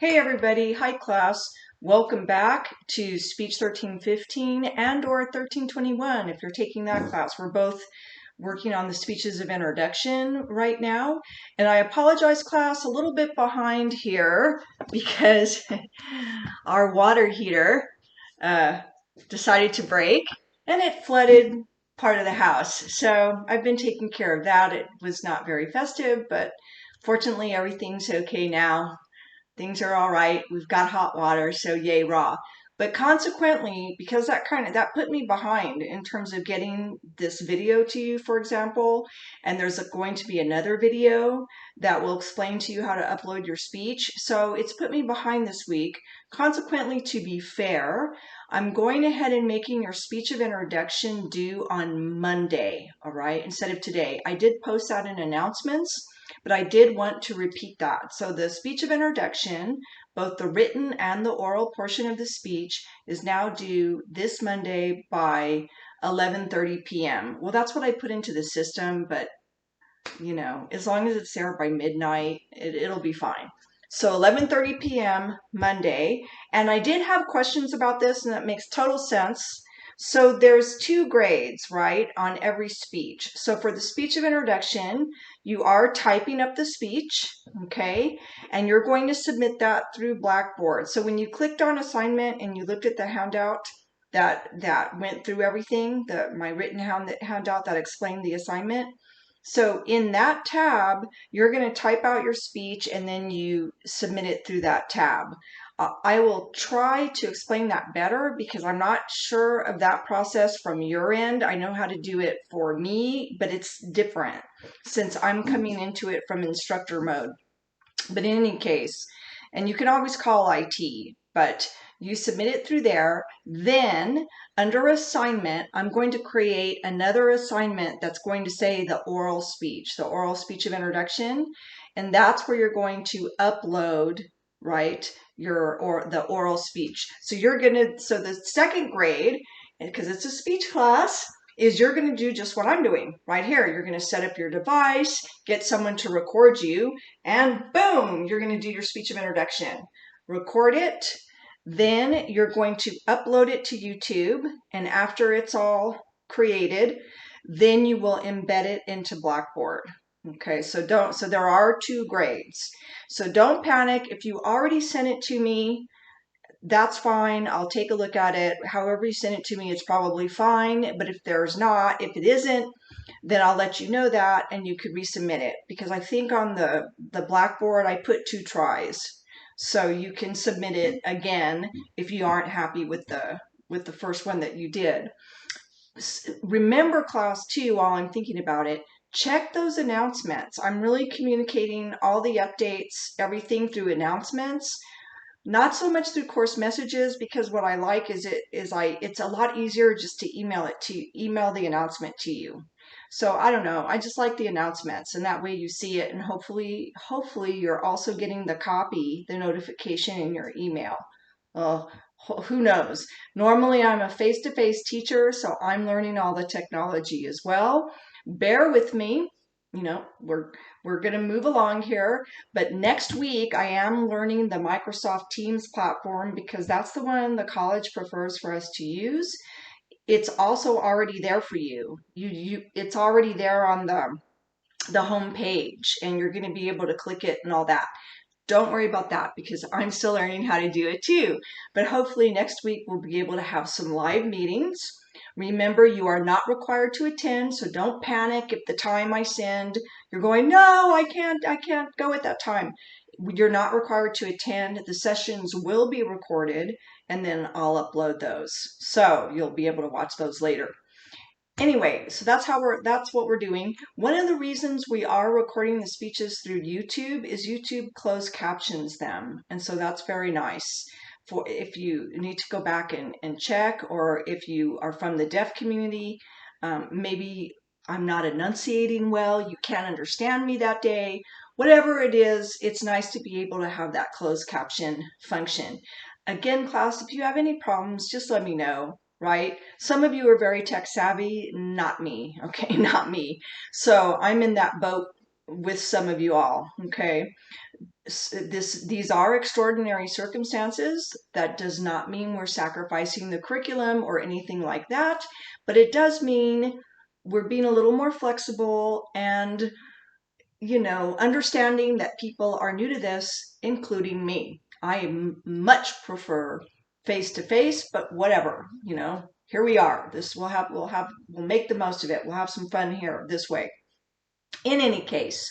Hey everybody, hi class. Welcome back to Speech 1315 and or 1321 if you're taking that class. We're both working on the speeches of introduction right now. And I apologize class, a little bit behind here because our water heater uh, decided to break and it flooded part of the house. So I've been taking care of that. It was not very festive, but fortunately everything's okay now. Things are all right. We've got hot water, so yay raw. But consequently, because that put me behind in terms of getting this video to you, for example, and there's going to be another video that will explain to you how to upload your speech. So it's put me behind this week. Consequently, to be fair, I'm going ahead and making your speech of introduction due on Monday, all right, instead of today. I did post that in announcements, but I did want to repeat that. So the speech of introduction, both the written and the oral portion of the speech, is now due this Monday by 11:30 p.m. Well, that's what I put into the system, but as long as it's there by midnight, it'll be fine. So 11:30 p.m. Monday, and I did have questions about this, and that makes total sense. So there's two grades, right, on every speech. So for the speech of introduction, you are typing up the speech, okay, and you're going to submit that through Blackboard. So when you clicked on assignment and you looked at the handout that went through everything, my written handout that explained the assignment, so in that tab, you're going to type out your speech and then you submit it through that tab. I will try to explain that better because I'm not sure of that process from your end. I know how to do it for me, but it's different since I'm coming into it from instructor mode. But in any case, and you can always call IT, but you submit it through there. Then under assignment, I'm going to create another assignment that's going to say the oral speech of introduction. And that's where you're going to upload, right, the oral speech. So so the second grade, because it's a speech class, is you're going to do just what I'm doing right here. You're going to set up your device, get someone to record you, and boom, you're going to do your speech of introduction. Record it, then you're going to upload it to YouTube, and after it's all created, then you will embed it into Blackboard. Okay, so there are two grades. So don't panic. If you already sent it to me, that's fine. I'll take a look at it. However you send it to me, it's probably fine. But if if it isn't, then I'll let you know that and you could resubmit it. Because I think on the Blackboard, I put 2 tries. So you can submit it again if you aren't happy with the first one that you did. Remember, class, too, while I'm thinking about it, check those announcements. I'm really communicating all the updates, everything through announcements. Not so much through course messages, because what I like is it's a lot easier just to email the announcement to you. So I don't know, I just like the announcements, and that way you see it, and hopefully you're also getting the notification in your email. Who knows? Normally I'm a face-to-face teacher, so I'm learning all the technology as well. Bear with me. We're going to move along here, but next week I am learning the Microsoft Teams platform because that's the one the college prefers for us to use. It's also already there for you. It's already there on the home page, and you're going to be able to click it and all that. Don't worry about that because I'm still learning how to do it too. But hopefully next week we'll be able to have some live meetings. Remember, you are not required to attend, so don't panic if the time I send, you're going, no, I can't go at that time. You're not required to attend. The sessions will be recorded, and then I'll upload those. So you'll be able to watch those later. Anyway, so that's what we're doing. One of the reasons we are recording the speeches through YouTube is YouTube closed captions them. And so that's very nice for if you need to go back and check, or if you are from the deaf community, maybe I'm not enunciating well, you can't understand me that day. Whatever it is, it's nice to be able to have that closed caption function. Again, class, if you have any problems, just let me know. Right? Some of you are very tech savvy, not me, okay? Not me. So I'm in that boat with some of you all, okay? these are extraordinary circumstances. That does not mean we're sacrificing the curriculum or anything like that, but it does mean we're being a little more flexible and, understanding that people are new to this, including me. I much prefer face to face, but whatever, here we are. This we'll make the most of it. We'll have some fun here this way. In any case,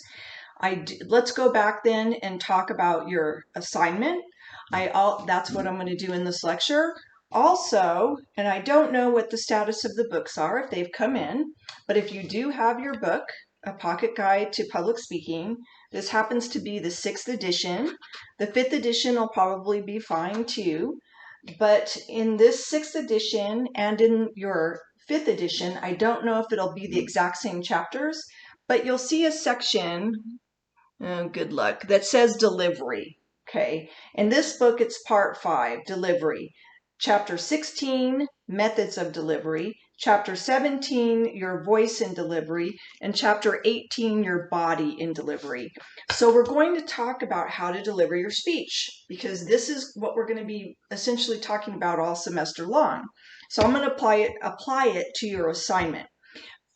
let's go back then and talk about your assignment. That's what I'm going to do in this lecture. Also, and I don't know what the status of the books are, if they've come in, but if you do have your book, A Pocket Guide to Public Speaking, this happens to be the 6th edition. The 5th edition will probably be fine too, but in this 6th edition and in your 5th edition, I don't know if it'll be the exact same chapters, but you'll see a section, good luck, that says delivery. Okay, in this book, it's part 5, delivery. Chapter 16, methods of delivery. Chapter 17, your voice in delivery. And chapter 18, your body in delivery. So we're going to talk about how to deliver your speech, because this is what we're going to be essentially talking about all semester long. So I'm going to apply it to your assignment.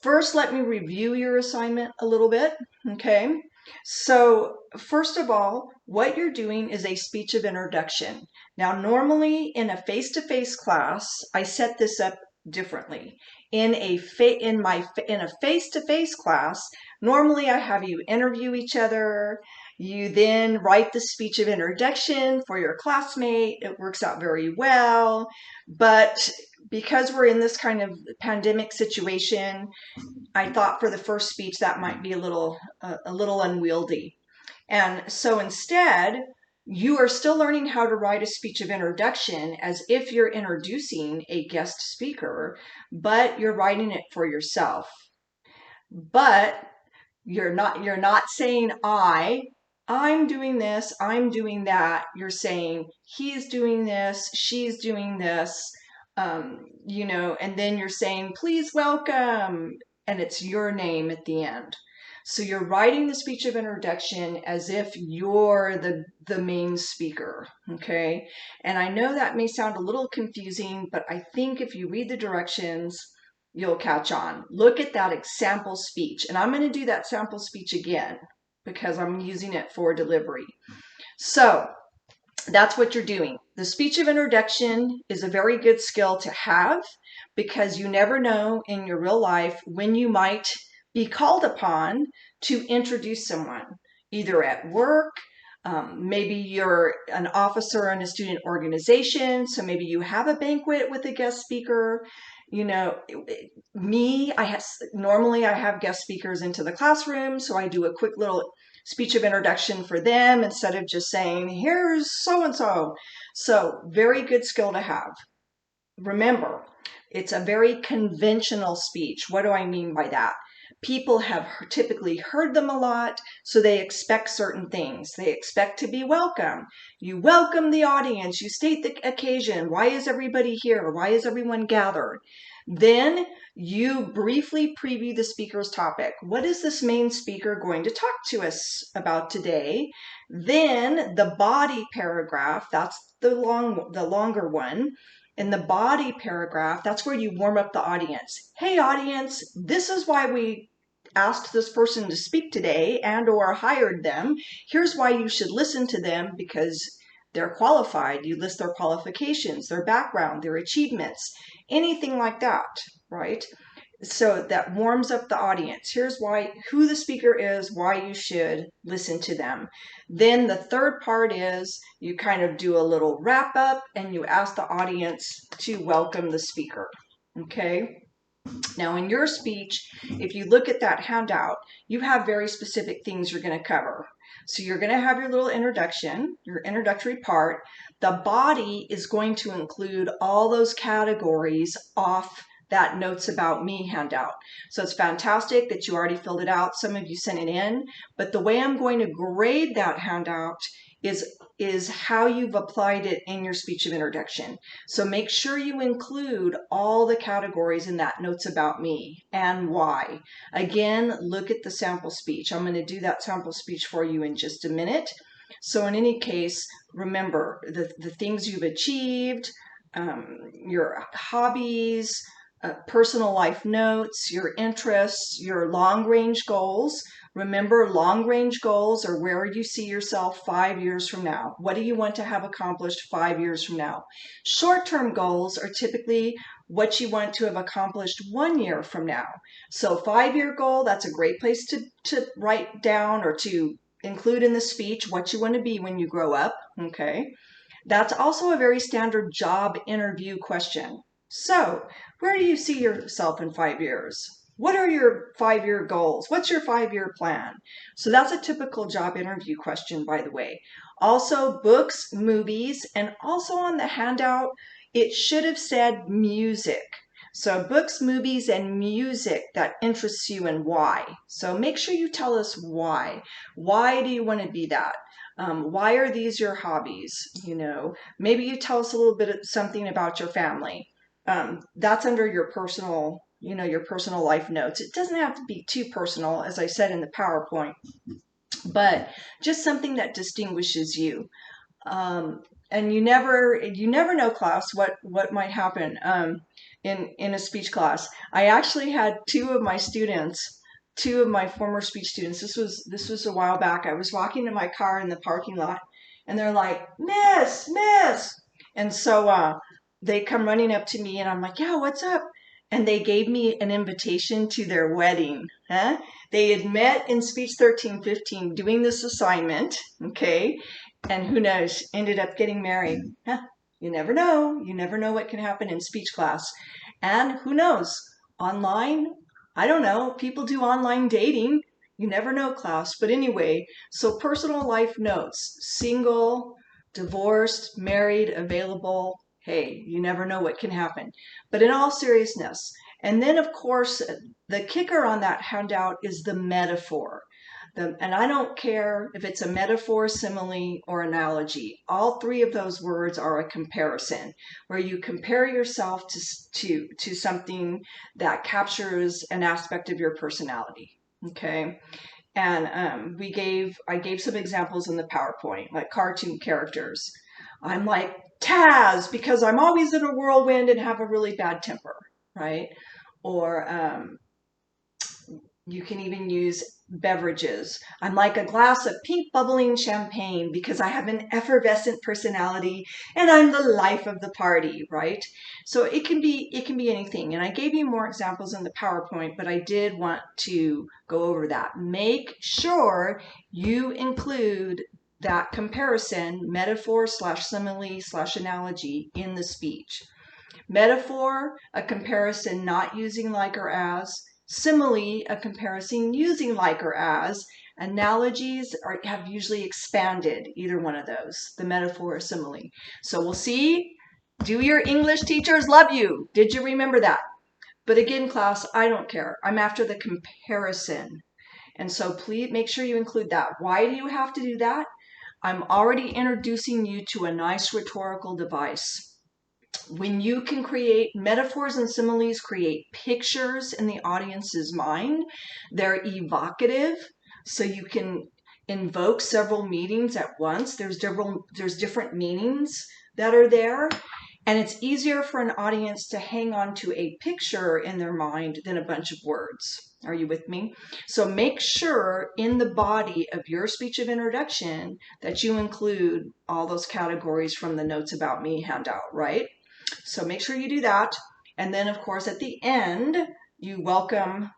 First, let me review your assignment a little bit, okay? So first of all, what you're doing is a speech of introduction. Now, normally in a face-to-face class, I set this up differently. In a face-to-face class, normally I have you interview each other. You then write the speech of introduction for your classmate. It works out very well. But because we're in this kind of pandemic situation, I thought for the first speech that might be a little unwieldy. And so instead, you are still learning how to write a speech of introduction as if you're introducing a guest speaker, but you're writing it for yourself. But you're not saying I'm doing this, I'm doing that. You're saying he's doing this, she's doing this, and then you're saying, please welcome, and it's your name at the end. So you're writing the speech of introduction as if you're the main speaker, okay? And I know that may sound a little confusing, but I think if you read the directions, you'll catch on. Look at that example speech, and I'm going to do that sample speech again because I'm using it for delivery. So that's what you're doing. The speech of introduction is a very good skill to have because you never know in your real life when you might be called upon to introduce someone, either at work, maybe you're an officer in a student organization, so maybe you have a banquet with a guest speaker. Normally I have guest speakers into the classroom, so I do a quick little speech of introduction for them instead of just saying, here's so-and-so. So very good skill to have. Remember, it's a very conventional speech. What do I mean by that? People have typically heard them a lot, so they expect certain things. They expect to be welcome. You welcome the audience. You state the occasion. Why is everybody here? Why is everyone gathered? Then you briefly preview the speaker's topic. What is this main speaker going to talk to us about today? Then the body paragraph, that's the longer one. In the body paragraph, that's where you warm up the audience. Hey audience, this is why we asked this person to speak today and or hired them. Here's why you should listen to them, because they're qualified. You list their qualifications, their background, their achievements, anything like that, right? So that warms up the audience. Here's who the speaker is, why you should listen to them. Then the third part is you kind of do a little wrap up and you ask the audience to welcome the speaker, okay? Now in your speech, if you look at that handout, you have very specific things you're going to cover. So you're going to have your little introduction, your introductory part. The body is going to include all those categories off that Notes About Me handout. So it's fantastic that you already filled it out. Some of you sent it in, but the way I'm going to grade that handout is how you've applied it in your speech of introduction. So make sure you include all the categories in that Notes About Me and why. Again, look at the sample speech. I'm going to do that sample speech for you in just a minute. So in any case, remember the things you've achieved, your hobbies, personal life notes, your interests, your long-range goals. Remember, long-range goals are where you see yourself 5 years from now. What do you want to have accomplished 5 years from now? Short-term goals are typically what you want to have accomplished 1 year from now. So 5-year goal, that's a great place to write down or to include in the speech what you want to be when you grow up, okay? That's also a very standard job interview question. So, where do you see yourself in 5 years? What are your 5-year goals? What's your 5-year plan? So that's a typical job interview question, by the way. Also, books, movies, and also on the handout, it should have said music. So books, movies, and music that interests you and why. So make sure you tell us why. Why do you want to be that? Why are these your hobbies? You know, maybe you tell us a little bit of something about your family. That's under your personal, your personal life notes. It doesn't have to be too personal, as I said in the PowerPoint, but just something that distinguishes you. And you never know, class, what might happen in a speech class. I actually had two of my former speech students. This was a while back. I was walking to my car in the parking lot, and they're like, "Miss, Miss," and so they come running up to me, and I'm like, "Yeah, what's up?" And they gave me an invitation to their wedding. Huh? They had met in Speech 1315 doing this assignment, okay? And who knows, ended up getting married. Huh? You never know. You never know what can happen in speech class. And who knows, online, I don't know, people do online dating. You never know, class. But anyway, so personal life notes, single, divorced, married, available. Hey, you never know what can happen. But in all seriousness, and then of course, the kicker on that handout is the metaphor. And I don't care if it's a metaphor, simile, or analogy. All three of those words are a comparison, where you compare yourself to something that captures an aspect of your personality. Okay, and I gave some examples in the PowerPoint, like cartoon characters. I'm like Taz because I'm always in a whirlwind and have a really bad temper, right? Or you can even use beverages. I'm like a glass of pink bubbling champagne because I have an effervescent personality and I'm the life of the party, right? So it can be anything. And I gave you more examples in the PowerPoint, but I did want to go over that. Make sure you include that comparison, metaphor slash simile slash analogy in the speech. Metaphor, a comparison not using like or as. Simile, a comparison using like or as. Analogies have usually expanded either one of those, the metaphor or simile. So we'll see. Do your English teachers love you? Did you remember that? But again, class, I don't care. I'm after the comparison. And so please make sure you include that. Why do you have to do that? I'm already introducing you to a nice rhetorical device. When you can create metaphors and similes, create pictures in the audience's mind, they're evocative, so you can invoke several meanings at once. There's different meanings that are there, and it's easier for an audience to hang on to a picture in their mind than a bunch of words. Are you with me? So make sure in the body of your speech of introduction that you include all those categories from the Notes About Me handout, right? So make sure you do that. And then, of course, at the end, you welcome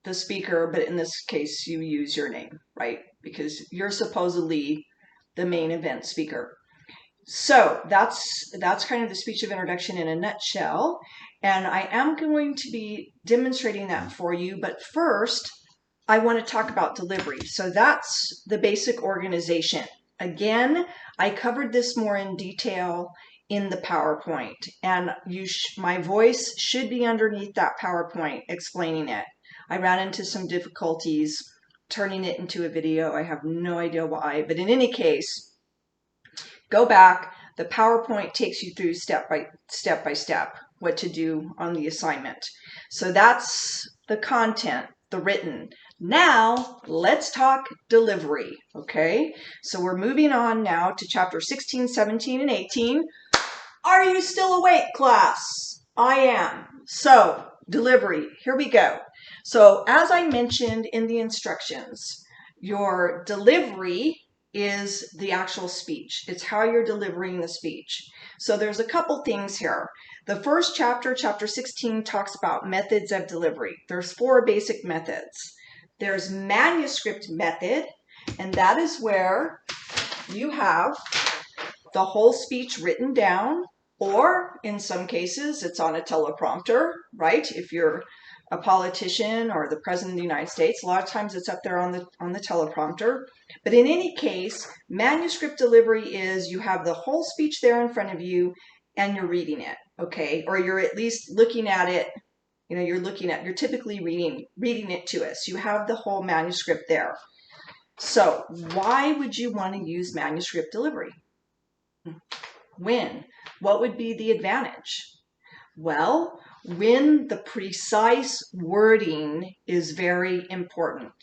the speaker, but in this case, you use your name, right? Because you're supposedly the main event speaker. So that's kind of the speech of introduction in a nutshell. And I am going to be demonstrating that for you. But first, I want to talk about delivery. So that's the basic organization. Again, I covered this more in detail in the PowerPoint, and my voice should be underneath that PowerPoint explaining it. I ran into some difficulties turning it into a video. I have no idea why, but in any case, go back. The PowerPoint takes you through step by step what to do on the assignment. So that's the content, the written. Now, let's talk delivery, okay? So we're moving on now to chapter 16, 17, and 18. Are you still awake, class? I am. So, delivery, here we go. So, as I mentioned in the instructions, your delivery is the actual speech. It's how you're delivering the speech. So there's a couple things here. The first chapter, chapter 16, talks about methods of delivery. There's 4 basic methods. There's manuscript method, and that is where you have the whole speech written down, or in some cases, it's on a teleprompter, right? If you're a politician or the president of the United States, a lot of times it's up there on the teleprompter. But in any case, manuscript delivery is you have the whole speech there in front of you and you're reading it, okay? Or you're at least looking at it. You know, you're typically reading it to us. You have the whole manuscript there. So why would you want to use manuscript delivery? When? What would be the advantage? Well, when the precise wording is very important.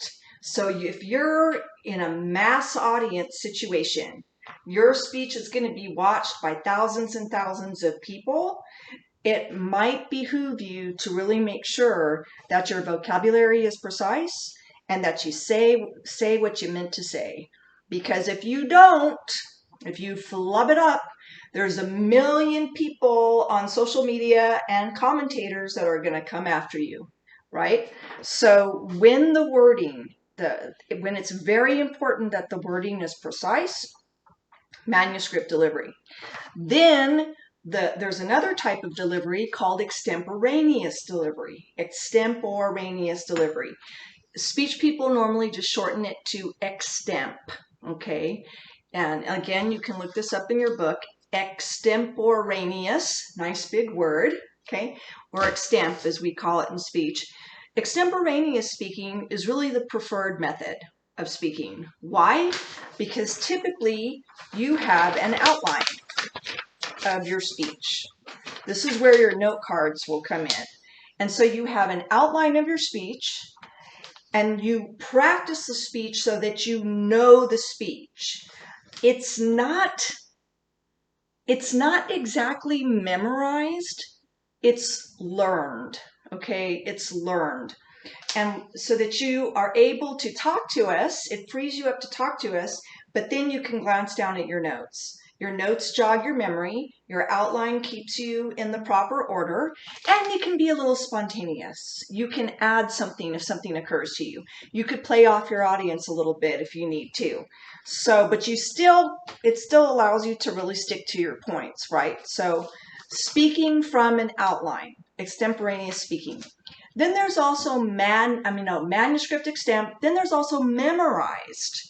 So if you're in a mass audience situation, your speech is going to be watched by thousands and thousands of people. It might behoove you to really make sure that your vocabulary is precise and that you say what you meant to say. Because if you don't, if you flub it up, there's a million people on social media and commentators that are going to come after you, right? So when the wording, when it's very important that the wording is precise, manuscript delivery. Then there's another type of delivery called extemporaneous delivery. Extemporaneous delivery. Speech people normally just shorten it to extemp, okay? And again, you can look this up in your book. Extemporaneous, nice big word, okay? Or extemp as we call it in speech. Extemporaneous speaking is really the preferred method of speaking. Why? Because typically you have an outline of your speech. This is where your note cards will come in. And so you have an outline of your speech and you practice the speech so that you know the speech. It's not exactly memorized, it's learned, okay? It's learned. And so that you are able to talk to us, it frees you up to talk to us, but then you can glance down at your notes. Your notes jog your memory, your outline keeps you in the proper order, and you can be a little spontaneous. You can add something if something occurs to you. You could play off your audience a little bit if you need to. So, but it still allows you to really stick to your points, right? So speaking from an outline, extemporaneous speaking. Then there's also manuscript extemp. Then there's also memorized.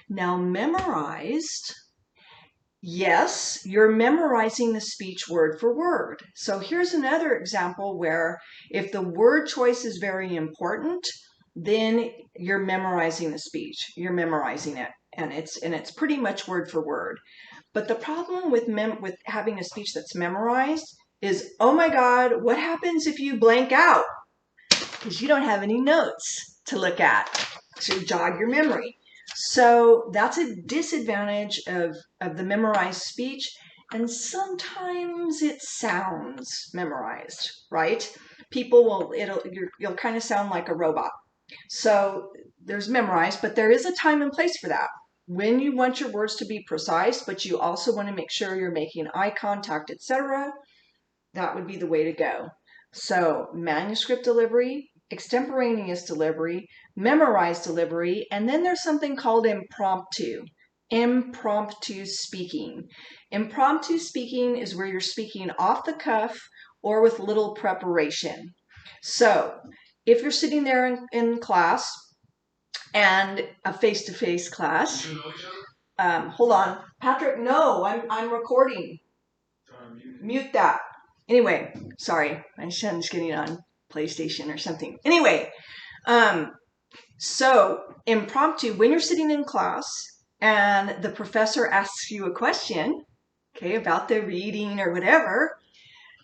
Now memorized, yes, you're memorizing the speech word for word. So here's another example where if the word choice is very important, then you're memorizing the speech. You're memorizing it, and it's pretty much word for word. But the problem with having a speech that's memorized is, oh my God, what happens if you blank out? Because you don't have any notes to look at to jog your memory. So that's a disadvantage of the memorized speech, and sometimes it sounds memorized, right? You'll kind of sound like a robot. So there's memorized, but there is a time and place for that. When you want your words to be precise, but you also want to make sure you're making eye contact, etc., that would be the way to go. So manuscript delivery, extemporaneous delivery, memorized delivery, and then there's something called impromptu speaking. Impromptu speaking is where you're speaking off the cuff or with little preparation. So if you're sitting there in class, and a face-to-face class, hold on, Patrick, no, I'm recording. Mute that. Anyway, sorry, my son's getting on PlayStation or something. Anyway, so impromptu, when you're sitting in class and the professor asks you a question, okay, about the reading or whatever,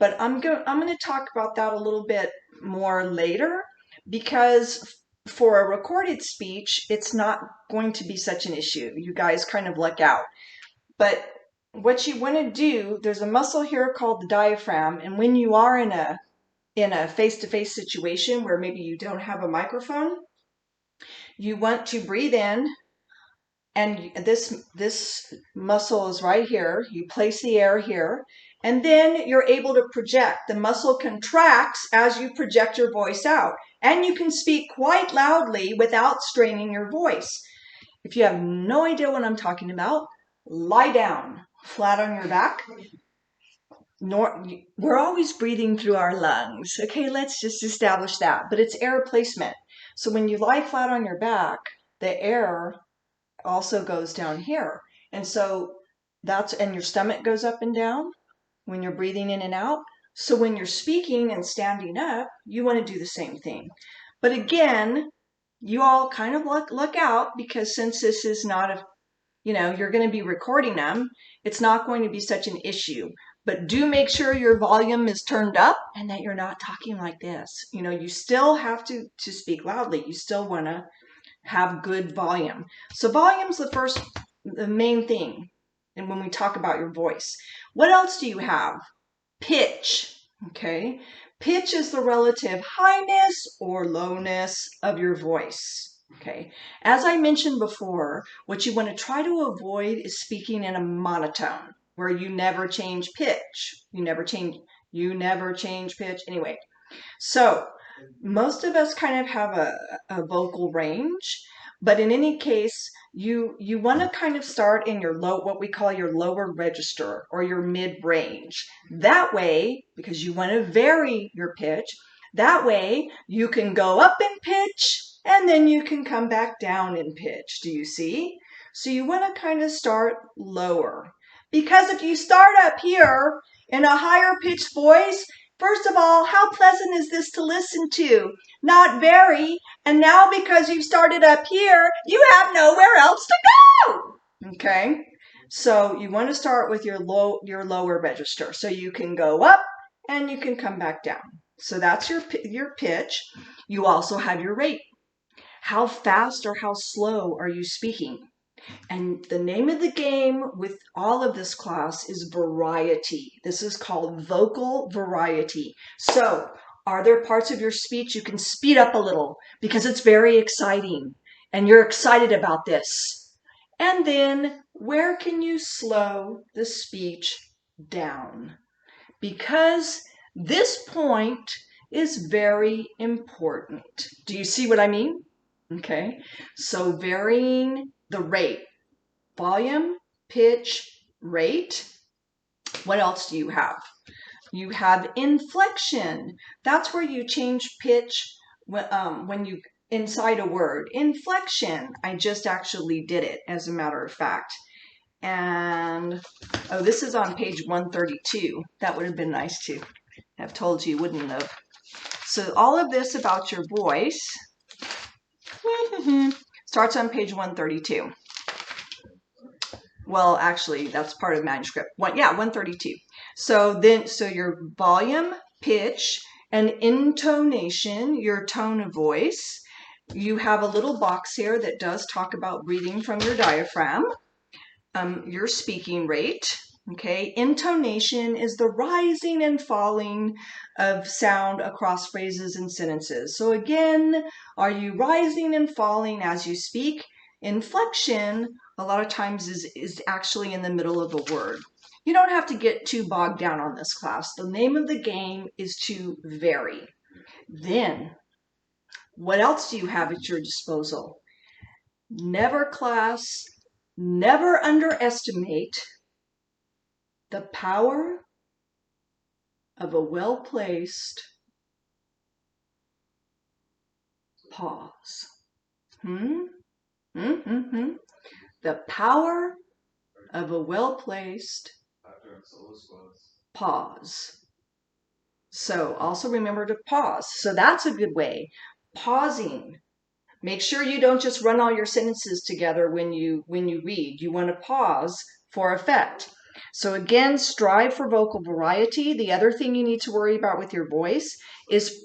But I'm going to talk about that a little bit more later, because for a recorded speech, it's not going to be such an issue. You guys kind of luck out. But what you want to do, there's a muscle here called the diaphragm, and when you are in a face-to-face situation where maybe you don't have a microphone, you want to breathe in, and this muscle is right here. You place the air here, and then you're able to project. The muscle contracts as you project your voice out, and you can speak quite loudly without straining your voice. If you have no idea what I'm talking about, lie down, flat on your back. We're always breathing through our lungs. Okay, let's just establish that. But it's air placement. So when you lie flat on your back, the air also goes down here. And so and your stomach goes up and down when you're breathing in and out. So when you're speaking and standing up, you want to do the same thing. But again, you all kind of look out, because since this is not you're going to be recording them, it's not going to be such an issue. But do make sure your volume is turned up and that you're not talking like this. You still have to speak loudly. You still want to have good volume. So volume's the main thing. And when we talk about your voice, what else do you have? Pitch. Okay. Pitch is the relative highness or lowness of your voice. Okay. As I mentioned before, what you want to try to avoid is speaking in a monotone where you never change pitch. You never change pitch. Anyway, so most of us kind of have a vocal range, but in any case, you want to kind of start in your what we call your lower register or your mid range. That way, because you want to vary your pitch, that way you can go up in pitch and then you can come back down in pitch. Do you see? So you want to kind of start lower, because if you start up here in a higher pitched voice, first of all, how pleasant is this to listen to? Not very. And now because you've started up here, you have nowhere else to go. Okay? So you want to start with your lower register. So you can go up and you can come back down. So that's your pitch. You also have your rate. How fast or how slow are you speaking? And the name of the game with all of this class is variety. This is called vocal variety. So, are there parts of your speech you can speed up a little because it's very exciting and you're excited about this? And then, where can you slow the speech down? Because this point is very important. Do you see what I mean? Okay, so varying the rate. Volume, pitch, rate. What else do you have? You have inflection. That's where you change pitch when you inside a word. Inflection. I just actually did it, as a matter of fact. And this is on page 132. That would have been nice to have told you, wouldn't have? So all of this about your voice starts on page 132. Well, actually, that's part of manuscript. 132. So your volume, pitch, and intonation, your tone of voice. You have a little box here that does talk about breathing from your diaphragm. Your speaking rate. Okay, intonation is the rising and falling of sound across phrases and sentences. So again, are you rising and falling as you speak? Inflection, a lot of times, is actually in the middle of a word. You don't have to get too bogged down on this class. The name of the game is to vary. Then, what else do you have at your disposal? Never underestimate the power of a well-placed pause. The power of a well-placed pause. So also remember to pause. So that's a good way. Pausing. Make sure you don't just run all your sentences together when you read. You want to pause for effect. So again, strive for vocal variety. The other thing you need to worry about with your voice is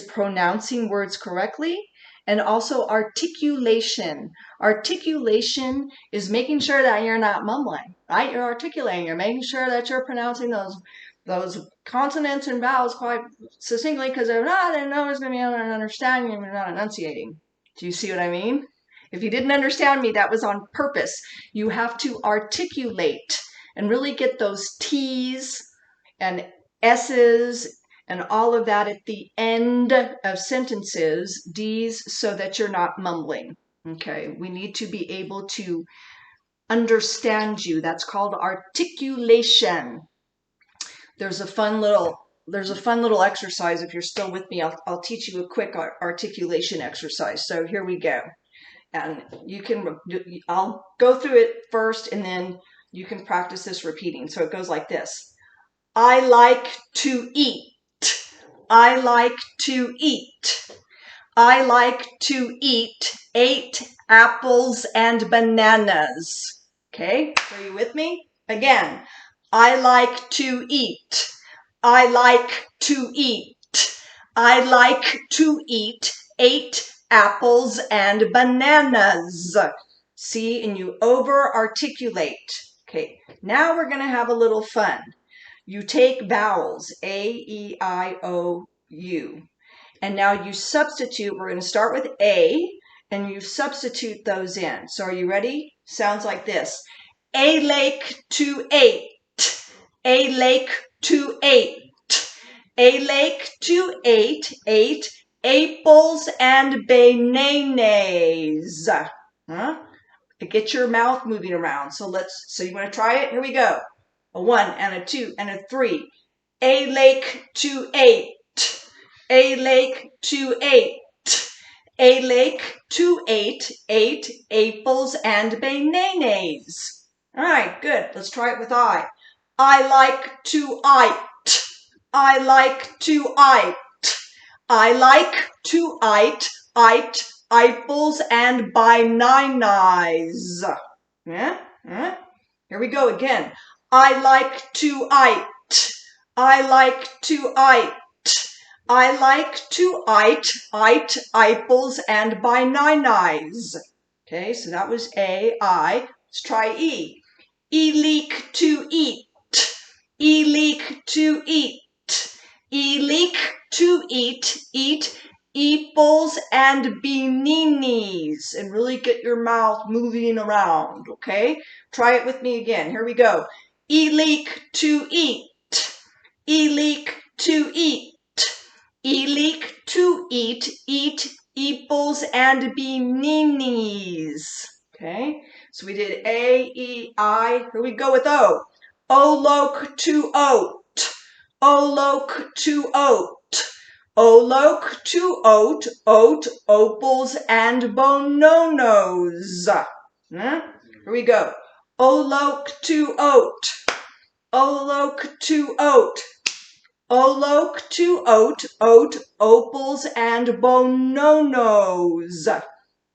pronouncing words correctly, and also articulation. Articulation is making sure that you're not mumbling, right? You're articulating. You're making sure that you're pronouncing those consonants and vowels quite succinctly, because if not, then no one's going to be able to understand you if you're not enunciating. Do you see what I mean? If you didn't understand me, that was on purpose. You have to articulate and really get those T's and S's and all of that at the end of sentences, D's, so that you're not mumbling. Okay, we need to be able to understand you. That's called articulation. There's a fun little exercise. If you're still with me, I'll teach you a quick articulation exercise. So here we go. And I'll go through it first, and then you can practice this repeating. So it goes like this. I like to eat. I like to eat. I like to eat 8 apples and bananas. Okay, are you with me? Again, I like to eat. I like to eat. I like to eat 8 apples and bananas. See, and you over-articulate. Okay, now we're going to have a little fun. You take vowels, A, E, I, O, U. And now you substitute. We're going to start with A, and you substitute those in. So are you ready? Sounds like this. A lake to 8. A lake to 8. A lake to 8. 8 apples and bananas. Huh? Get your mouth moving around. So you want to try it? Here we go. A 1 and a 2 and a 3. A lake to 8. A lake to 8. A lake to 8. 8 apples and bananas. All right, good. Let's try it with I. I like to eat. I like to eat. I like to eat apples and bananas. Yeah? Here we go again. I like to eat. I like to eat. I like to eat apples and bananas. Okay, so that was A, I. Let's try E. E leak to eat. E leak to eat. E leak to eat apples and bananas. And really get your mouth moving around, okay? Try it with me again. Here we go. E leak to eat. E leak to eat. E leak to eat apples and bananas. Okay, so we did A, E, I. Here we go with O. O loke to oat. O loke to oat. O loke to oat. Oat, opals, and bononos. Here we go. O loke to oat. O loke to oat. O loke to oat. Oat, opals, and bononos.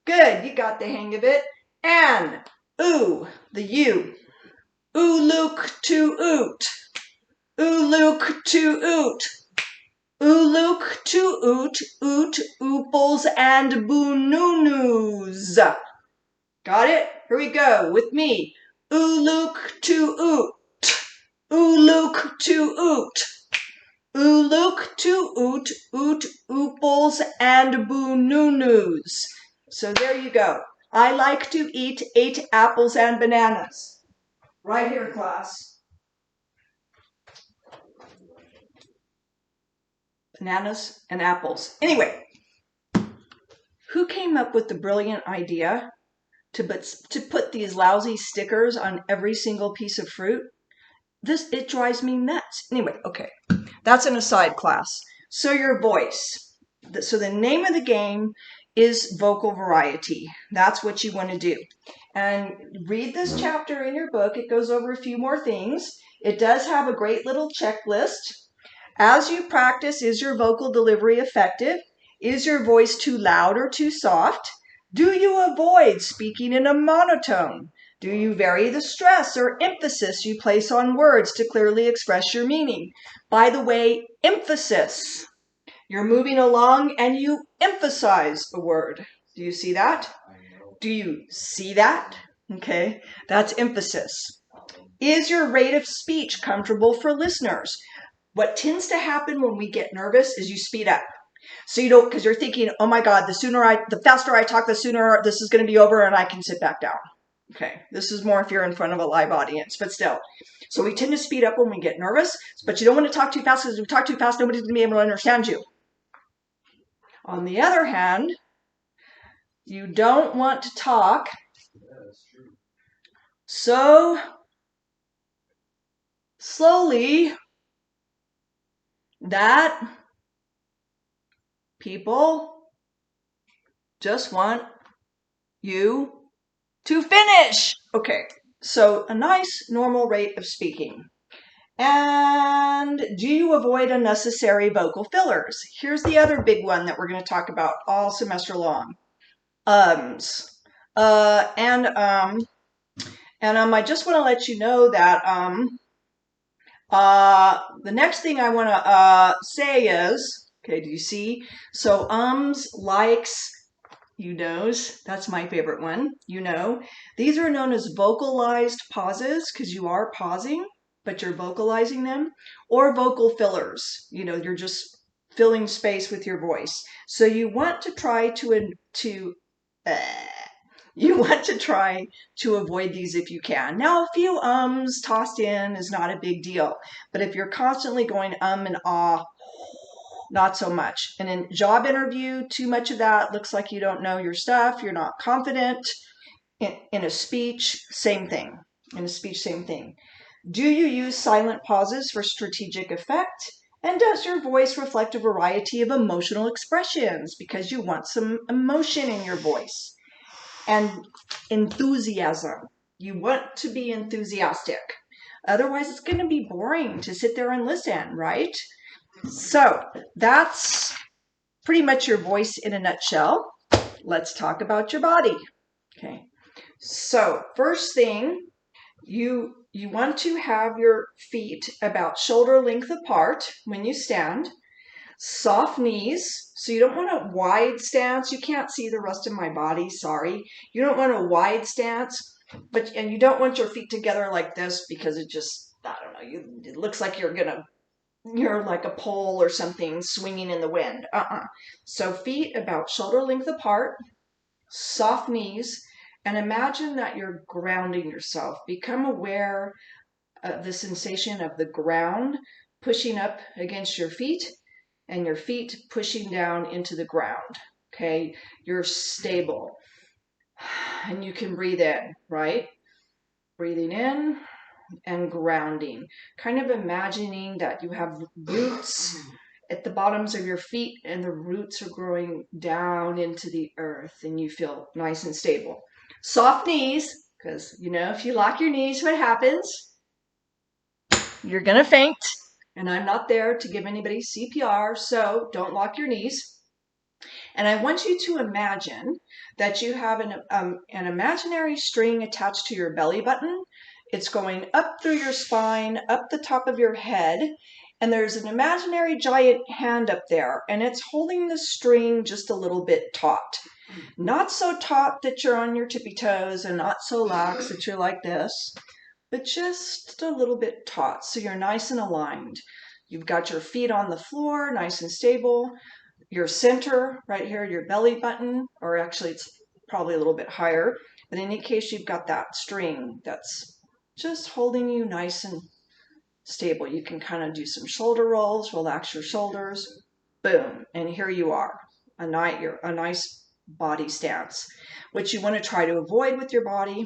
Good, you got the hang of it. And oo, the U. Oo look to oot. Oo look to oot. Oo look to oot. Oot, ooples, and boonoo-noos. Got it? Here we go with me. Oo look to oot. Oo look to oot. Oo look to oot. Oot, ooples, and boonoo-noos. So there you go. I like to eat 8 apples and bananas. Right here, class. Bananas and apples. Anyway, who came up with the brilliant idea to put these lousy stickers on every single piece of fruit? It drives me nuts. Anyway, okay. That's an aside, class. So your voice. So the name of the game is vocal variety. That's what you want to do. And read this chapter in your book. It goes over a few more things. It does have a great little checklist. As you practice, is your vocal delivery effective? Is your voice too loud or too soft? Do you avoid speaking in a monotone? Do you vary the stress or emphasis you place on words to clearly express your meaning? By the way, emphasis. You're moving along and you emphasize a word. Do you see that? Do you see that? Okay, that's emphasis. Is your rate of speech comfortable for listeners? What tends to happen when we get nervous is you speed up. So you don't, because you're thinking, oh my God, the faster I talk, the sooner this is going to be over and I can sit back down. Okay, this is more if you're in front of a live audience, but still. So we tend to speed up when we get nervous, but you don't want to talk too fast, because if you talk too fast, nobody's going to be able to understand you. On the other hand, you don't want to talk so slowly that people just want you to finish. Okay, so a nice normal rate of speaking. And do you avoid unnecessary vocal fillers? Here's the other big one that we're going to talk about all semester long. Ums. I just want to let you know that the next thing I want to say is, okay, do you see? So ums, likes, you knows, that's my favorite one, you know. These are known as vocalized pauses because you are pausing, but you're vocalizing them, or vocal fillers. You know, you're just filling space with your voice. So you want to try to avoid these if you can. Now, a few ums tossed in is not a big deal, but if you're constantly going and ah, not so much. And in job interview, too much of that looks like you don't know your stuff, you're not confident. In a speech, same thing. In a speech, same thing. Do you use silent pauses for strategic effect? And does your voice reflect a variety of emotional expressions because you want some emotion in your voice? And enthusiasm. You want to be enthusiastic. Otherwise, it's going to be boring to sit there and listen, right? So that's pretty much your voice in a nutshell. Let's talk about your body. Okay. So first thing, you want to have your feet about shoulder length apart when you stand. Soft knees. So you don't want a wide stance. You can't see the rest of my body, sorry. You don't want a wide stance, and you don't want your feet together like this because it just, I don't know, it looks like you're like a pole or something swinging in the wind. So feet about shoulder length apart, soft knees, and imagine that you're grounding yourself. Become aware of the sensation of the ground pushing up against your feet and your feet pushing down into the ground. Okay, you're stable. And you can breathe in, right? Breathing in and grounding. Kind of imagining that you have roots at the bottoms of your feet and the roots are growing down into the earth and you feel nice and stable. Soft knees, because you know if you lock your knees, what happens? You're going to faint. And I'm not there to give anybody CPR, so don't lock your knees. And I want you to imagine that you have an imaginary string attached to your belly button. It's going up through your spine, up the top of your head, and there's an imaginary giant hand up there, and it's holding the string just a little bit taut. Not so taut that you're on your tippy toes, and not so lax that you're like this, but just a little bit taut, so you're nice and aligned. You've got your feet on the floor, nice and stable. Your center, right here, your belly button, or actually it's probably a little bit higher, but in any case, you've got that string that's just holding you nice and stable. You can kind of do some shoulder rolls, relax your shoulders, boom, and here you are, a nice body stance. What you want to try to avoid with your body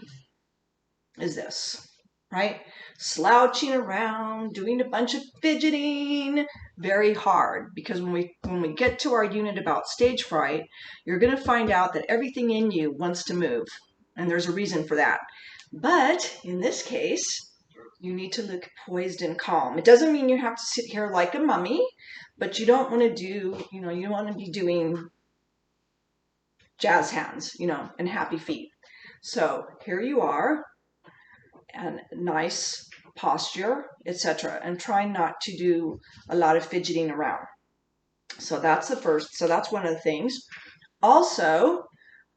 is this, right? Slouching around, doing a bunch of fidgeting, very hard, because when we get to our unit about stage fright, you're going to find out that everything in you wants to move, and there's a reason for that. But in this case, you need to look poised and calm. It doesn't mean you have to sit here like a mummy, but you don't want to do, you don't want to be doing jazz hands, and happy feet. So here you are. and nice posture, etc. And try not to do a lot of fidgeting around. So that's the first. So that's one of the things. Also,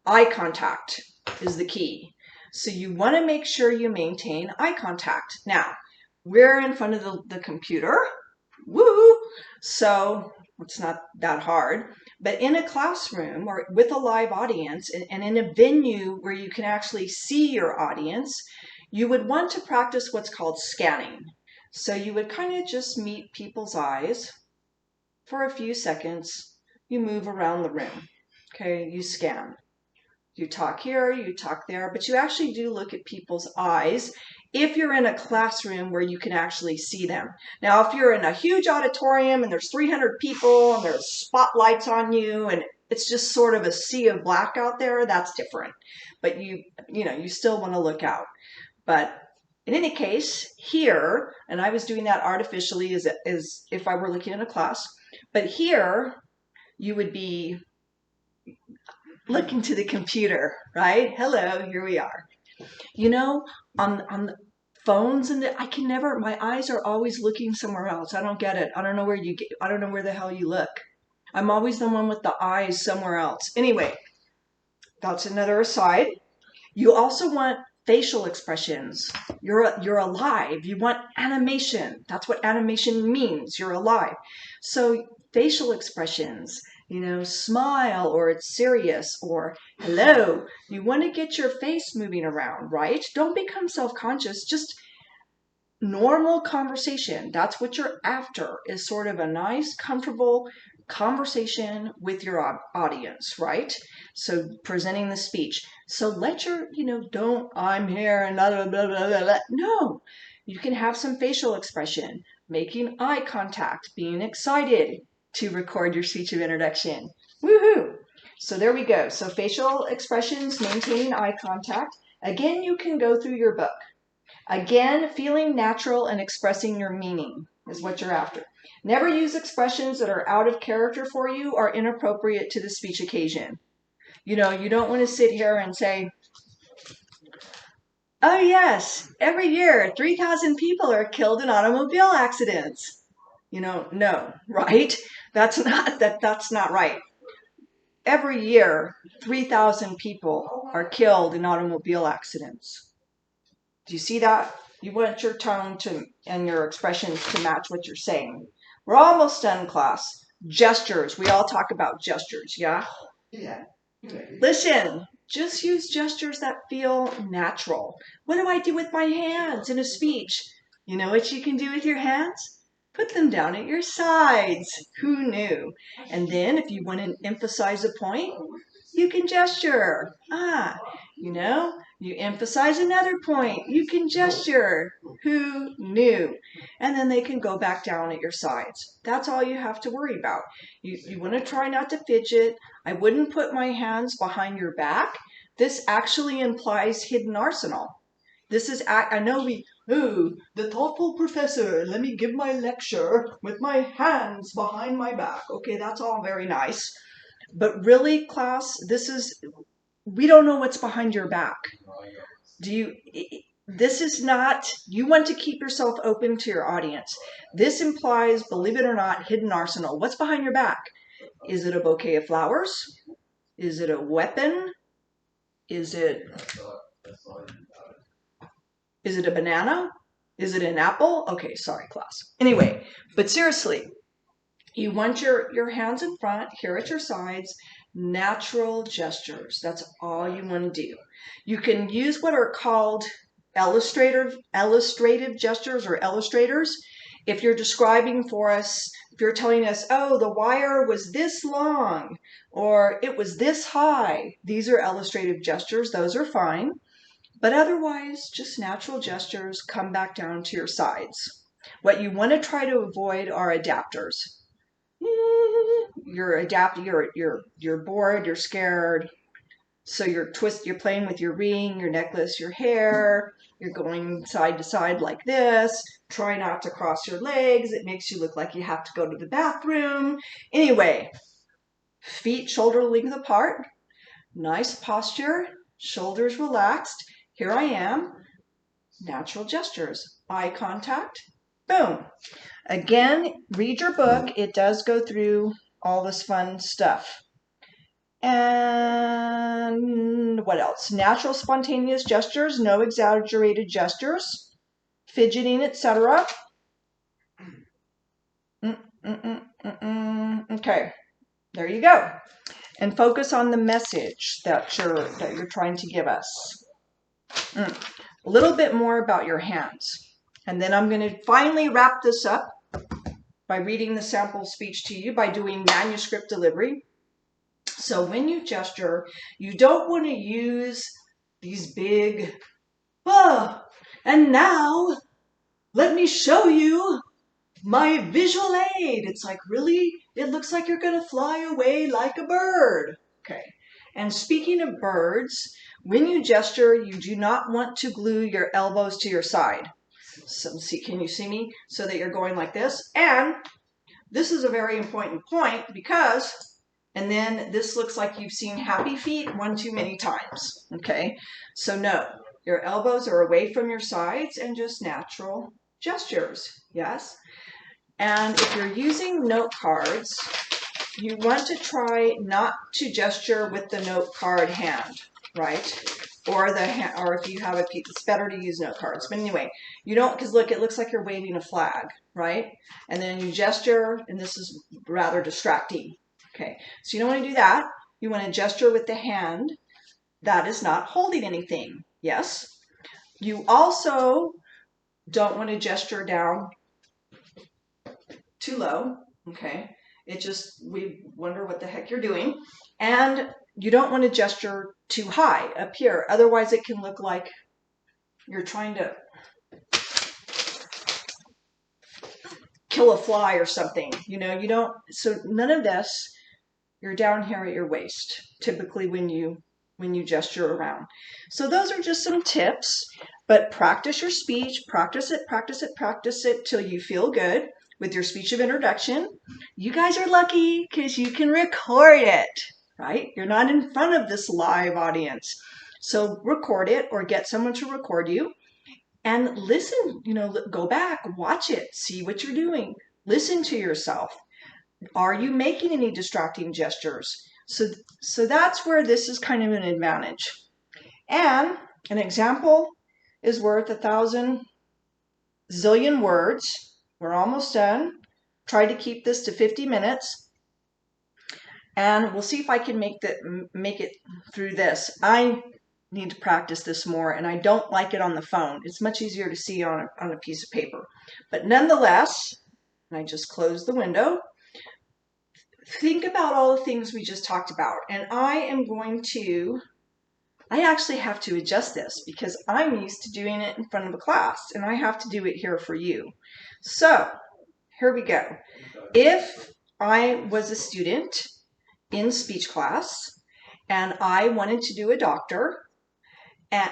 eye contact is the key. So you want to make sure you maintain eye contact. Now, we're in front of the computer. Woo! So it's not that hard. But in a classroom or with a live audience and in a venue where you can actually see your audience, you would want to practice what's called scanning. So you would kind of just meet people's eyes for a few seconds. You move around the room. Okay, you scan. You talk here, you talk there, but you actually do look at people's eyes if you're in a classroom where you can actually see them. Now, if you're in a huge auditorium and there's 300 people and there's spotlights on you and it's just sort of a sea of black out there, that's different. But you still want to look out. But in any case, here, and I was doing that artificially as if I were looking in a class, but here you would be looking to the computer, right? Hello, here we are. You know, on the phones and I can never, my eyes are always looking somewhere else. I don't get it. I don't know I don't know where the hell you look. I'm always the one with the eyes somewhere else. Anyway, that's another aside. You also want facial expressions. You're alive. You want animation. That's what animation means. You're alive. So facial expressions, smile, or it's serious, or hello. You want to get your face moving around, right? Don't become self-conscious. Just normal conversation. That's what you're after, is sort of a nice, comfortable conversation with your audience, right? So presenting the speech. So let your, don't, I'm here and blah, blah, blah, blah, blah. No, you can have some facial expression, making eye contact, being excited to record your speech of introduction. Woohoo! So there we go. So facial expressions, maintaining eye contact. Again, you can go through your book. Again, feeling natural and expressing your meaning is what you're after. Never use expressions that are out of character for you or inappropriate to the speech occasion. You don't want to sit here and say, oh yes, every year 3,000 people are killed in automobile accidents. No, right? That's not right. Every year 3,000 people are killed in automobile accidents. Do you see that? You want your tone and your expressions to match what you're saying. We're almost done, class. Gestures. We all talk about gestures, yeah? Yeah. Listen, just use gestures that feel natural. What do I do with my hands in a speech? You know what you can do with your hands? Put them down at your sides. Who knew? And then if you want to emphasize a point, you can gesture. You emphasize another point. You can gesture. Who knew? And then they can go back down at your sides. That's all you have to worry about. You want to try not to fidget. I wouldn't put my hands behind your back. This actually implies hidden arsenal. This is, I know the thoughtful professor, let me give my lecture with my hands behind my back. Okay, that's all very nice. But really, class, we don't know what's behind your back. This is not, you want to keep yourself open to your audience. This implies, believe it or not, hidden arsenal. What's behind your back? Is it a bouquet of flowers? Is it a weapon? Is it a banana? Is it an apple? Okay, sorry, class. Anyway, but seriously, you want your hands in front, here at your sides, natural gestures. That's all you want to do. You can use what are called illustrative gestures or illustrators. If you're describing for us, if you're telling us, oh, the wire was this long or it was this high, these are illustrative gestures. Those are fine. But otherwise, just natural gestures, come back down to your sides. What you want to try to avoid are adapters. You're bored, you're scared. So you're playing with your ring, your necklace, your hair. You're going side to side like this. Try not to cross your legs. It makes you look like you have to go to the bathroom. Anyway, feet shoulder length apart. Nice posture, shoulders relaxed. Here I am. natural gestures. Eye contact, boom. Again, read your book. It does go through all this fun stuff. And what else? Natural spontaneous gestures, no exaggerated gestures, fidgeting, etc. Okay, there you go. And focus on the message that you're trying to give us. A little bit more about your hands. And then I'm going to finally wrap this up by reading the sample speech to you by doing manuscript delivery. So when you gesture, you don't want to use these big, and now let me show you my visual aid. It's like, really? It looks like you're going to fly away like a bird. Okay. And speaking of birds, when you gesture, you do not want to glue your elbows to your side. So can you see me? So that you're going like this. And this is a very important point because, and then this looks like you've seen happy feet one too many times. Okay. So no, your elbows are away from your sides and just natural gestures. Yes. And if you're using note cards, you want to try not to gesture with the note card hand, right? Or if you have it's better to use note cards. But anyway, you don't, because look, it looks like you're waving a flag, right? And then you gesture, and this is rather distracting. Okay, so you don't want to do that. You want to gesture with the hand that is not holding anything. Yes. You also don't want to gesture down too low. Okay. We wonder what the heck you're doing. And you don't want to gesture too high up here. Otherwise it can look like you're trying to kill a fly or something. You don't, so none of this, you're down here at your waist, typically when you gesture around. So those are just some tips, but practice your speech, practice it till you feel good. With your speech of introduction. You guys are lucky because you can record it, right? You're not in front of this live audience. So record it or get someone to record you and listen, go back, watch it, see what you're doing. Listen to yourself. Are you making any distracting gestures? So that's where this is kind of an advantage. And an example is worth 1,000 zillion words. We're almost done. Try to keep this to 50 minutes. And we'll see if I can make it through this. I need to practice this more, and I don't like it on the phone. It's much easier to see on a piece of paper. But nonetheless, and I just closed the window, think about all the things we just talked about. And I actually have to adjust this because I'm used to doing it in front of a class, and I have to do it here for you. So here we go. If I was a student in speech class and I wanted to do a doctor, okay,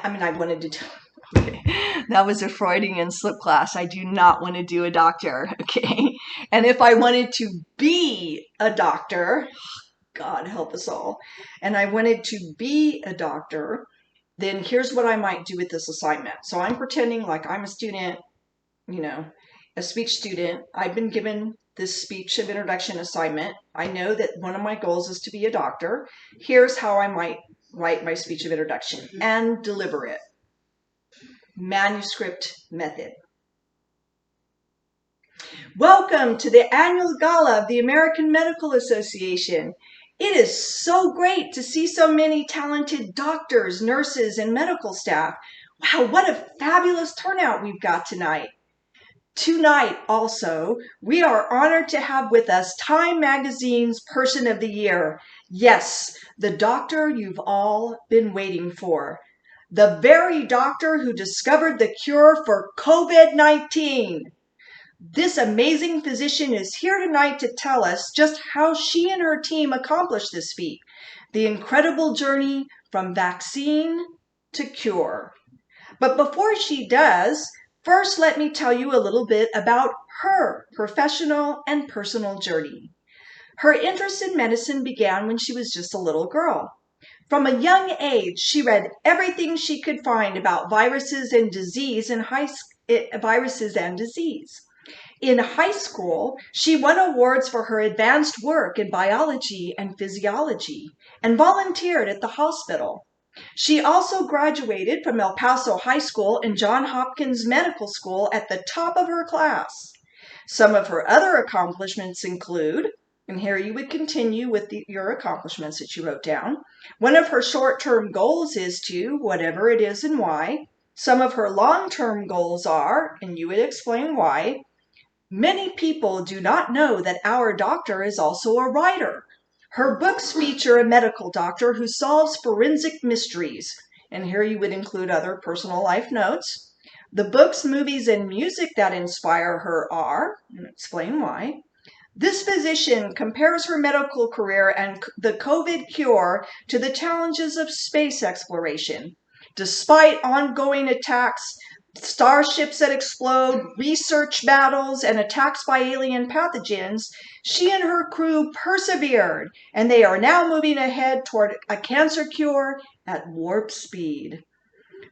that was a Freudian slip class. I do not want to do a doctor, okay? And if I wanted to be a doctor, God help us all, and I wanted to be a doctor, then here's what I might do with this assignment. So I'm pretending like I'm a student, a speech student. I've been given this speech of introduction assignment. I know that one of my goals is to be a doctor. Here's how I might write my speech of introduction and deliver it. Manuscript method. Welcome to the annual gala of the American Medical Association. It is so great to see so many talented doctors, nurses, and medical staff. Wow, what a fabulous turnout we've got tonight. Tonight, also, we are honored to have with us Time Magazine's Person of the Year. Yes, the doctor you've all been waiting for. The very doctor who discovered the cure for COVID-19. This amazing physician is here tonight to tell us just how she and her team accomplished this feat. The incredible journey from vaccine to cure. But before she does, first, let me tell you a little bit about her professional and personal journey. Her interest in medicine began when she was just a little girl. From a young age, she read everything she could find about viruses and disease in viruses and disease. In high school, she won awards for her advanced work in biology and physiology and volunteered at the hospital. She also graduated from El Paso High School and Johns Hopkins Medical School at the top of her class. Some of her other accomplishments include, and here you would continue with your accomplishments that you wrote down. One of her short-term goals is to, whatever it is and why. Some of her long-term goals are, and you would explain why. Many people do not know that our doctor is also a writer. Her books feature a medical doctor who solves forensic mysteries, and here you would include other personal life notes. The books, movies, and music that inspire her are, and explain why. This physician compares her medical career and the COVID cure to the challenges of space exploration. Despite ongoing attacks, starships that explode, research battles, and attacks by alien pathogens, she and her crew persevered, and they are now moving ahead toward a cancer cure at warp speed.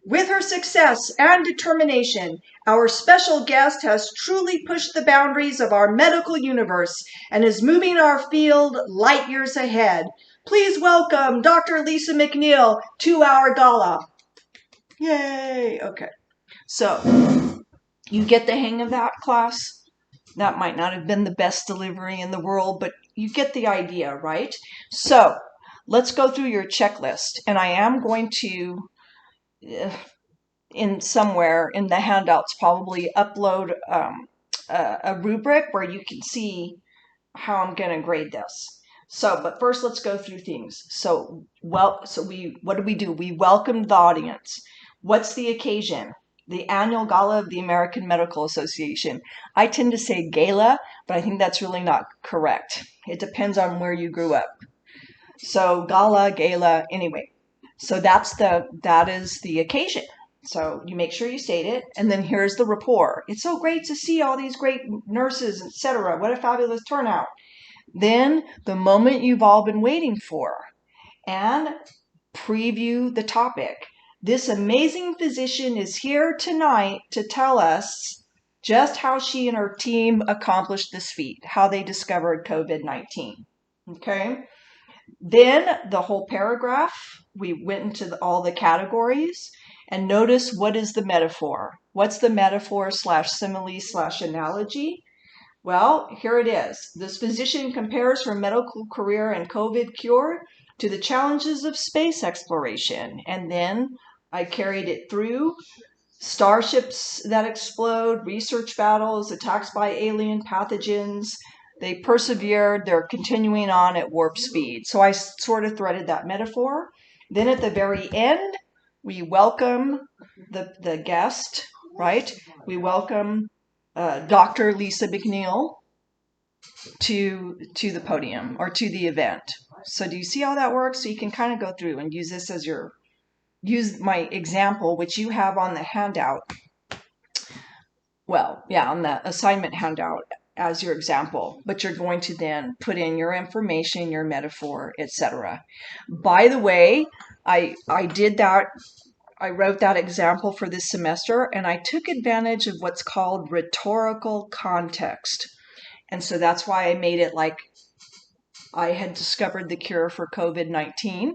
With her success and determination, our special guest has truly pushed the boundaries of our medical universe and is moving our field light years ahead. Please welcome Dr. Lisa McNeil to our gala. Yay! Okay. So, you get the hang of that, class? That might not have been the best delivery in the world, but you get the idea, right? So, let's go through your checklist. And I am going to, in somewhere in the handouts, probably upload a rubric where you can see how I'm going to grade this. So, but first let's go through things. So, what do? We welcomed the audience. What's the occasion? The annual gala of the American Medical Association. I tend to say gala, but I think that's really not correct. It depends on where you grew up. So gala, anyway. So that is the occasion. So you make sure you state it, and then here's the rapport. It's so great to see all these great nurses, etc. What a fabulous turnout. Then the moment you've all been waiting for, and preview the topic. This amazing physician is here tonight to tell us just how she and her team accomplished this feat, how they discovered COVID-19. Okay? Then the whole paragraph, we went into all the categories, and notice what is the metaphor. What's the metaphor / simile / analogy? Well, here it is. This physician compares her medical career and COVID cure to the challenges of space exploration. And then I carried it through starships that explode, research battles, attacks by alien pathogens. They persevered. They're continuing on at warp speed. So I sort of threaded that metaphor. Then at the very end, we welcome the guest, right? We welcome Dr. Lisa McNeil to the podium or to the event. So do you see how that works? So you can kind of go through and use this as use my example, which you have on the handout. Well, yeah, on the assignment handout as your example, but you're going to then put in your information, your metaphor, etc. By the way, I did that. I wrote that example for this semester, and I took advantage of what's called rhetorical context. And so that's why I made it like I had discovered the cure for COVID-19.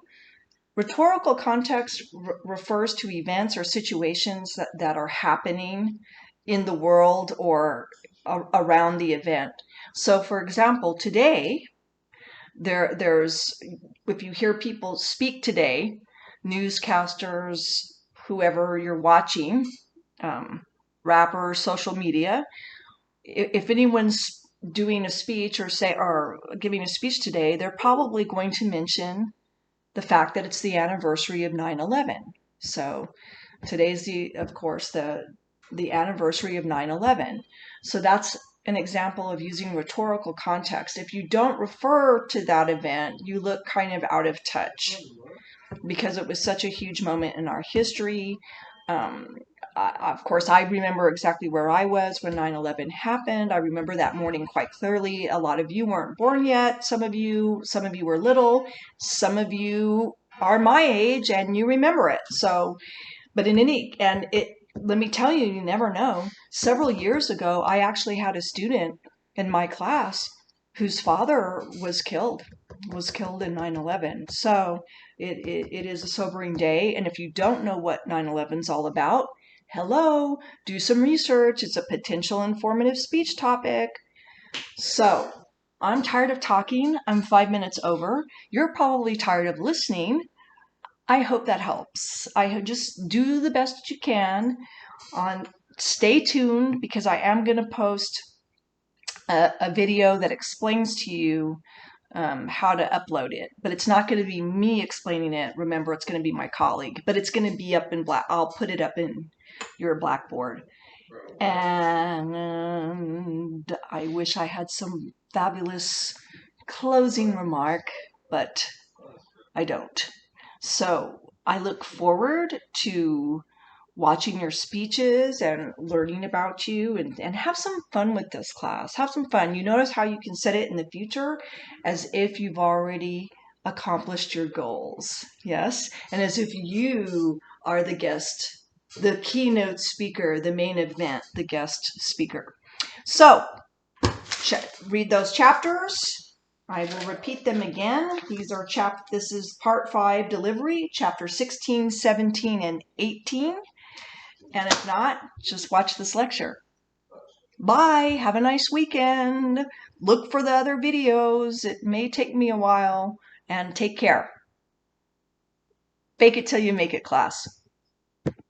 Rhetorical context refers to events or situations that are happening in the world or around the event. So, for example, today, there's if you hear people speak today, newscasters, whoever you're watching, rappers, social media, if anyone's doing a speech or giving a speech today, they're probably going to mention the fact that it's the anniversary of 9/11. So today's of course, the anniversary of 9/11. So that's an example of using rhetorical context. If you don't refer to that event, you look kind of out of touch because it was such a huge moment in our history. Of course, I remember exactly where I was when 9/11 happened. I remember that morning quite clearly. A lot of you weren't born yet. Some of you were little. Some of you are my age and you remember it. So, but let me tell you, you never know. Several years ago, I actually had a student in my class whose father was killed in 9/11. So it is a sobering day. And if you don't know what 9/11 is all about, hello, do some research. It's a potential informative speech topic. So I'm tired of talking. I'm 5 minutes over. You're probably tired of listening. I hope that helps. I just do the best that you can. On stay tuned because I am going to post a video that explains to you how to upload it. But it's not going to be me explaining it. Remember, it's going to be my colleague. But it's going to be up in black. I'll put it up in your Blackboard. And I wish I had some fabulous closing remark, but I don't. So I look forward to watching your speeches and learning about you and have some fun with this class. Have some fun. You notice how you can set it in the future as if you've already accomplished your goals. Yes? And as if you are the guest, the keynote speaker, the main event, the guest speaker. So read those chapters. I will repeat them again. This is part 5 delivery, chapter 16, 17, and 18. And if not, just watch this lecture. Bye. Have a nice weekend. Look for the other videos. It may take me a while. And take care. Fake it till you make it, class.